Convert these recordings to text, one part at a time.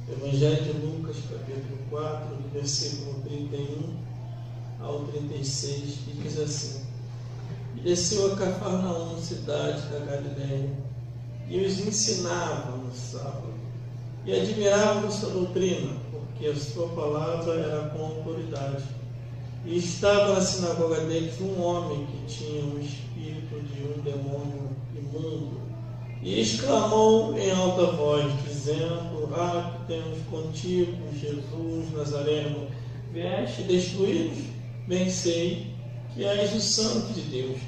Evangelho de Lucas, capítulo 4, do versículo 31 ao 36, que diz assim: E desceu a Cafarnaum, cidade da Galileia, e os ensinava no sábado, e admiravam sua doutrina, porque a sua palavra era com autoridade. E estava na sinagoga deles um homem que tinha um espírito de um demônio imundo, e exclamou em alta voz, dizendo: Ah, que temos contigo, Jesus Nazareno, vieste destruí-nos? Bem sei que és o Santo de Deus.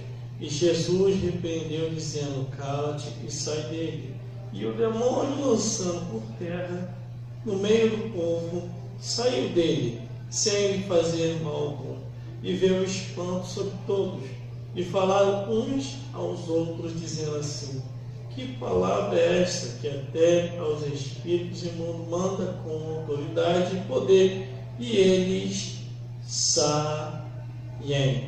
E Jesus repreendeu, dizendo: Cala-te e sai dele. E o demônio, lançando por terra, no meio do povo, saiu dele, sem lhe fazer mal algum. E veio o espanto sobre todos, e falaram uns aos outros, dizendo assim: Que palavra é esta, que até aos espíritos imundos manda com autoridade e poder, e eles saem?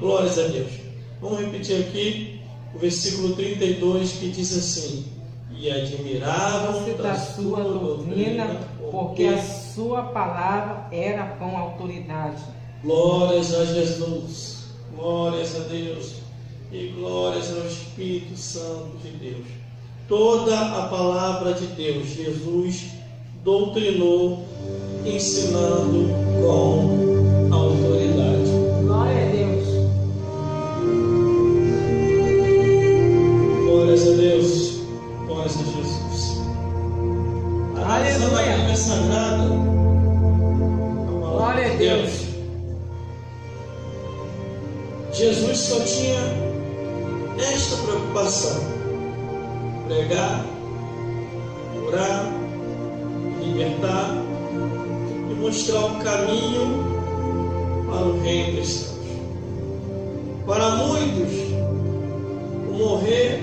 Glórias a Deus. Vamos repetir aqui o versículo 32, que diz assim: E admiravam da sua doutrina, porque a sua palavra era com autoridade. Glórias a Jesus, glórias a Deus e glórias ao Espírito Santo de Deus. Toda a palavra de Deus, Jesus doutrinou, ensinando com autoridade. Glória a Deus. Glórias a Deus, glórias a Jesus. Analisando a Bíblia Sagrada, a palavra de Deus, Jesus só tinha esta preocupação: pregar, curar, libertar e mostrar o caminho para o reino dos céus. Para muitos, o morrer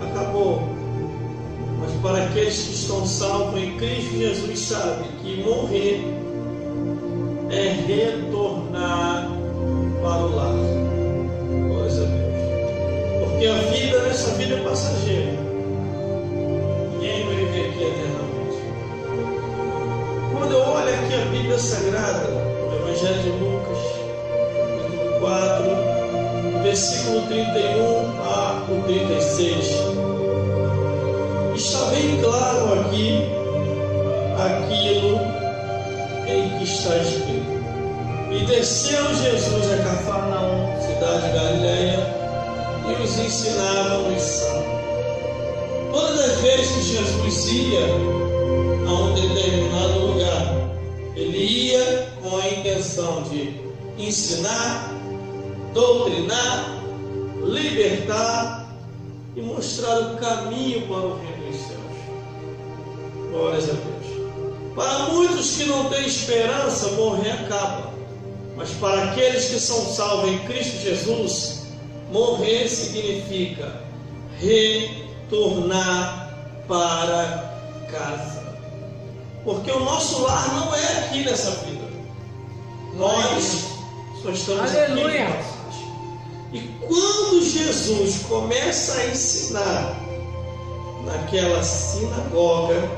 acabou, mas para aqueles que estão salvos em Cristo Jesus, sabem que morrer é retornar para o lar. Glórias a Deus. Porque a vida, nessa vida, é passageira. Ninguém vai viver aqui eternamente. Quando eu olho aqui a Bíblia Sagrada, o Evangelho de Lucas, capítulo 4, versículo 31 a 36, está bem claro aqui aquilo em que está escrito. E desceu Jesus a Cafarnaum, cidade de Galileia, e os ensinava nos sábados. Todas as vezes que Jesus ia a um determinado lugar, ele ia com a intenção de ensinar, doutrinar, libertar e mostrar o caminho para o reino dos céus. Glórias a Deus. Para muitos que não têm esperança, morrer acaba. Mas para aqueles que são salvos em Cristo Jesus, morrer significa retornar para casa. Porque o nosso lar não é aqui nessa vida. Nós só estamos Aleluia. aqui. E quando Jesus começa a ensinar naquela sinagoga,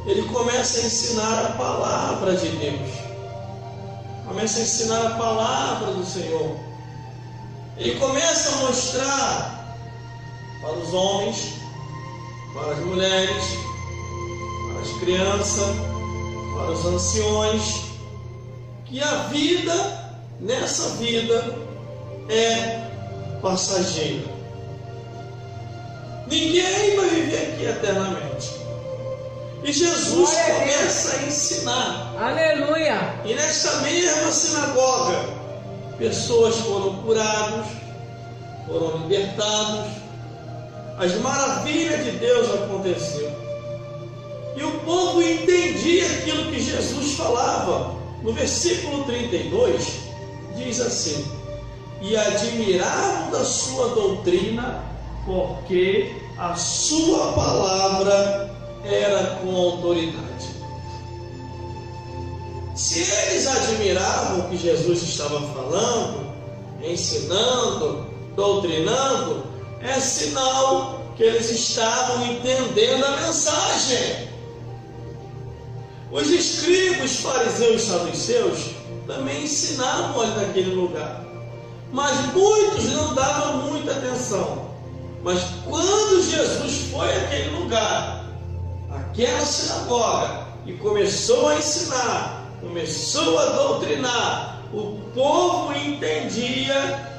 ele começa a ensinar a palavra de Deus. Começa a ensinar a palavra do Senhor. Ele começa a mostrar para os homens, para as mulheres, para as crianças, para os anciões, que a vida, nessa vida, é passageira. Ninguém vai viver aqui eternamente. E Jesus começa a ensinar. Aleluia! E nesta mesma sinagoga, pessoas foram curadas, foram libertadas, as maravilhas de Deus aconteceram. E o povo entendia aquilo que Jesus falava. No versículo 32, diz assim: E admiravam da sua doutrina, porque a sua palavra era com autoridade. Se eles admiravam o que Jesus estava falando, ensinando, doutrinando, é sinal que eles estavam entendendo a mensagem. Os escribas, fariseus e saduceus também ensinavam ali naquele lugar, mas muitos não davam muita atenção. Mas quando Jesus foi àquele lugar, àquela sinagoga, e começou a ensinar, começou a doutrinar, o povo entendia,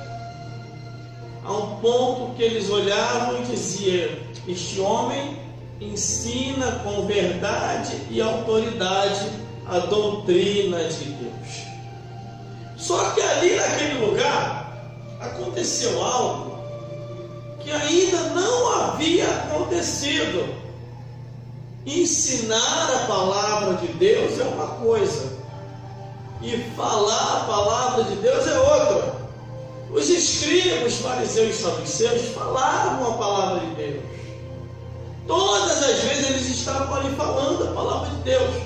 a um ponto que eles olhavam e diziam: este homem ensina com verdade e autoridade a doutrina de Deus. Só que ali naquele lugar aconteceu algo que ainda não havia acontecido. Ensinar a palavra de Deus é uma coisa, e falar a palavra de Deus é outra. Os escribas, fariseus e saduceus falavam a palavra de Deus. Todas as vezes eles estavam ali falando a palavra de Deus,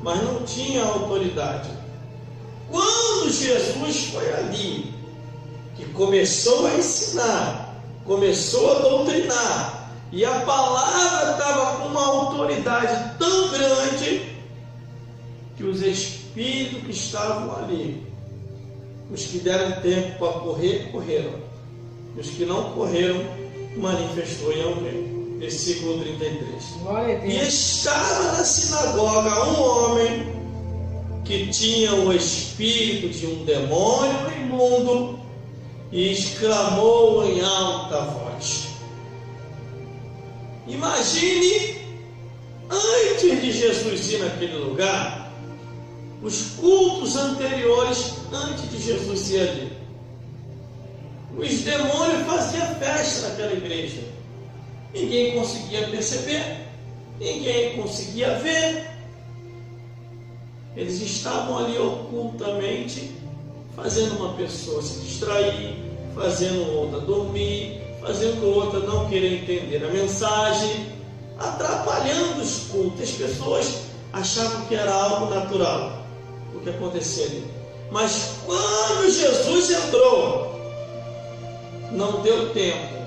mas não tinham autoridade. Quando Jesus foi ali, que começou a ensinar, começou a doutrinar, e a palavra estava com uma autoridade tão grande, que os espíritos que estavam ali, os que deram tempo para correr, correram. Os que não correram, manifestou em alguém. Versículo 33. E estava na sinagoga um homem que tinha o espírito de um demônio imundo e exclamou em alta voz. Imagine, antes de Jesus ir naquele lugar, os cultos anteriores, antes de Jesus ir ali. Os demônios faziam festa naquela igreja. Ninguém conseguia perceber, ninguém conseguia ver. Eles estavam ali ocultamente, fazendo uma pessoa se distrair, fazendo outra dormir, fazendo outra não querer entender a mensagem, atrapalhando os cultos. As pessoas achavam que era algo natural o que acontecia ali. Mas quando Jesus entrou, não deu tempo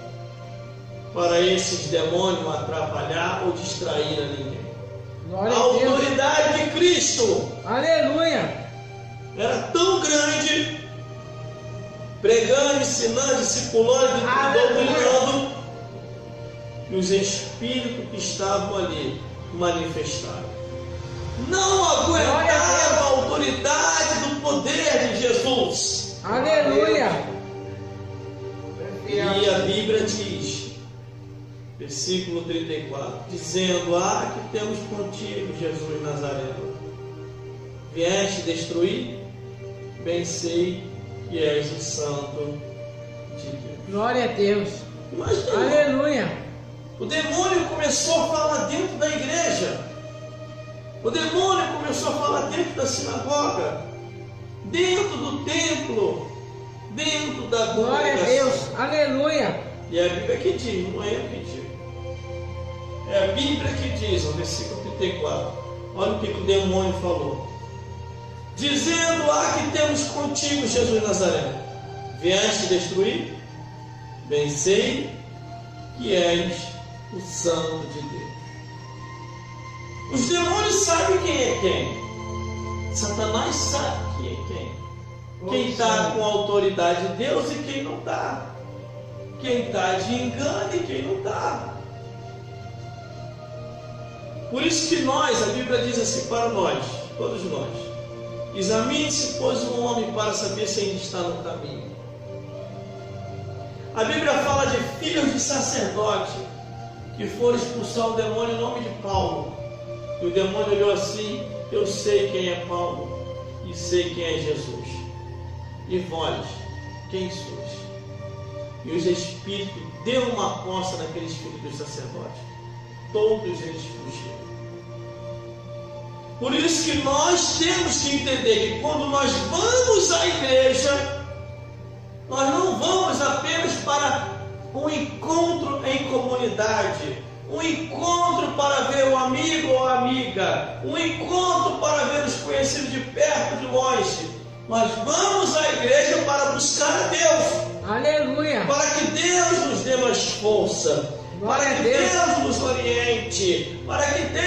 para esses demônios atrapalhar ou distrair a ninguém. Glória a autoridade de Cristo, aleluia, era tão grande, pregando, ensinando, discipulando, doutrinando, que os espíritos que estavam ali manifestaram. Não aguentaram a autoridade do poder de Jesus. Aleluia. E a Bíblia diz, versículo 34, dizendo: que temos contigo, Jesus Nazareno. Vieste destruir? Bem sei que és o Santo de Deus. Glória a Deus. Imagina, aleluia. O demônio começou a falar dentro da igreja. O demônio começou a falar dentro da sinagoga, dentro do templo, dentro da congregação. Glória a Deus, aleluia. E é a Bíblia que diz, não é eu que digo. É a Bíblia que diz, no versículo 34. Olha o que o demônio falou. Dizendo: que temos contigo, Jesus Nazareno. Vieste destruir? Bem sei que és o Santo de Deus. Os demônios sabem quem é quem. Satanás sabe quem é quem. Quem está com a autoridade de Deus e quem não está. Quem está de engano e quem não está. Por isso que nós, a Bíblia diz assim para nós, todos nós: examine-se, pois, um homem para saber se ainda está no caminho. A Bíblia fala de filhos de sacerdote que foram expulsar o demônio em nome de Paulo. E o demônio olhou assim: eu sei quem é Paulo e sei quem é Jesus. E vós, quem sois? E os espíritos deu uma coça naqueles filhos dos sacerdotes. Todos eles fugiram. Por isso que nós temos que entender que quando nós vamos à igreja, nós não vamos apenas para um encontro em comunidade, um encontro para ver o amigo ou a amiga, um encontro para ver os conhecidos de perto e de longe. Nós vamos à igreja para buscar a Deus. Aleluia. Para que Deus nos dê mais força. Glória para que Deus nos oriente. Para que Deus